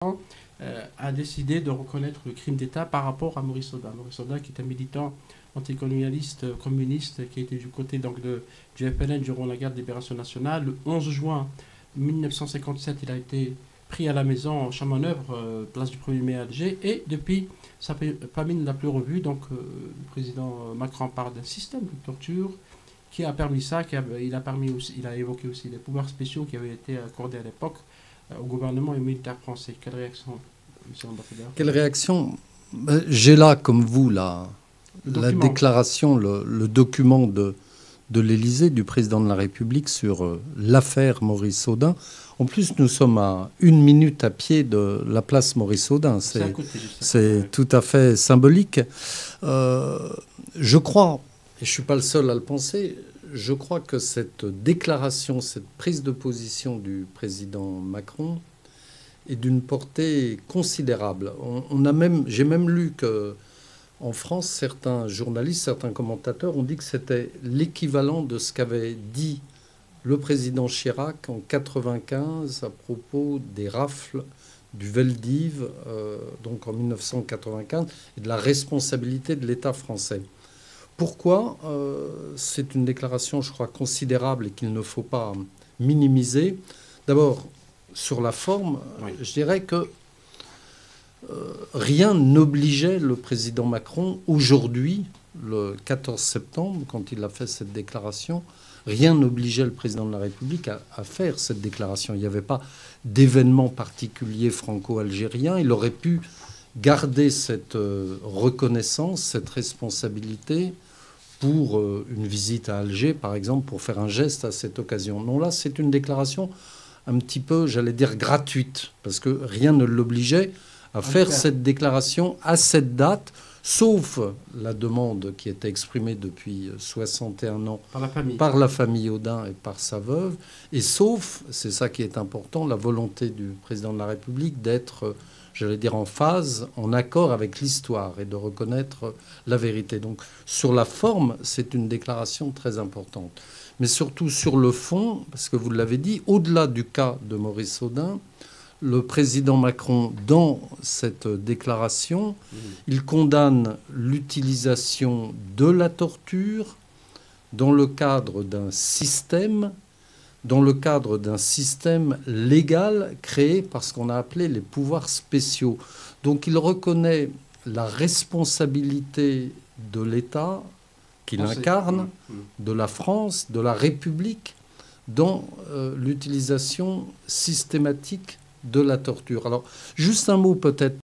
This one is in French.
a décidé de reconnaître le crime d'État par rapport à Maurice Audin. Maurice Audin, qui est un militant anticolonialiste communiste, qui était du côté du FLN durant la guerre de libération nationale. Le 11 juin 1957, il a été pris à la maison en Chamonœuvre, place du 1er mai à Alger, et depuis, sa famille ne l'a plus revu. Donc le président Macron parle d'un système de torture qui a permis ça, il a évoqué aussi les pouvoirs spéciaux qui avaient été accordés à l'époque au gouvernement et aux militaires français. Quelle réaction, monsieur l'ambassadeur? Quelle réaction? J'ai là, comme vous, la déclaration, le document de l'Élysée, du président de la République sur l'affaire Maurice Audin. En plus, nous sommes à 1 minute à pied de la place Maurice Audin. C'est tout à fait symbolique. Je crois, et je ne suis pas le seul à le penser, je crois que cette déclaration, cette prise de position du président Macron est d'une portée considérable. J'ai même lu qu'en France, certains journalistes, certains commentateurs ont dit que c'était l'équivalent de ce qu'avait dit le président Chirac en 1995 à propos des rafles du Veldiv, donc en 1995, et de la responsabilité de l'État français. Pourquoi? C'est une déclaration, je crois, considérable et qu'il ne faut pas minimiser. D'abord, sur la forme, oui. Je dirais que rien n'obligeait le président Macron aujourd'hui, le 14 septembre, quand il a fait cette déclaration, rien n'obligeait le président de la République à faire cette déclaration. Il n'y avait pas d'événement particulier franco-algérien. Il aurait pu garder cette reconnaissance, cette responsabilité pour une visite à Alger, par exemple, pour faire un geste à cette occasion. Non, là, c'est une déclaration un petit peu, j'allais dire, gratuite, parce que rien ne l'obligeait à faire cette déclaration à cette date, sauf la demande qui était exprimée depuis 61 ans par la famille Audin et par sa veuve, et sauf, c'est ça qui est important, la volonté du président de la République d'être, j'allais dire, en phase, en accord avec l'histoire et de reconnaître la vérité. Donc sur la forme, c'est une déclaration très importante. Mais surtout sur le fond, parce que vous l'avez dit, au-delà du cas de Maurice Audin, le président Macron, dans cette déclaration, il condamne l'utilisation de la torture dans le cadre d'un système légal créé par ce qu'on a appelé les pouvoirs spéciaux. Donc il reconnaît la responsabilité de l'État qu'il incarne, de la France, de la République, dans l'utilisation systématique de la torture. Alors, juste un mot peut-être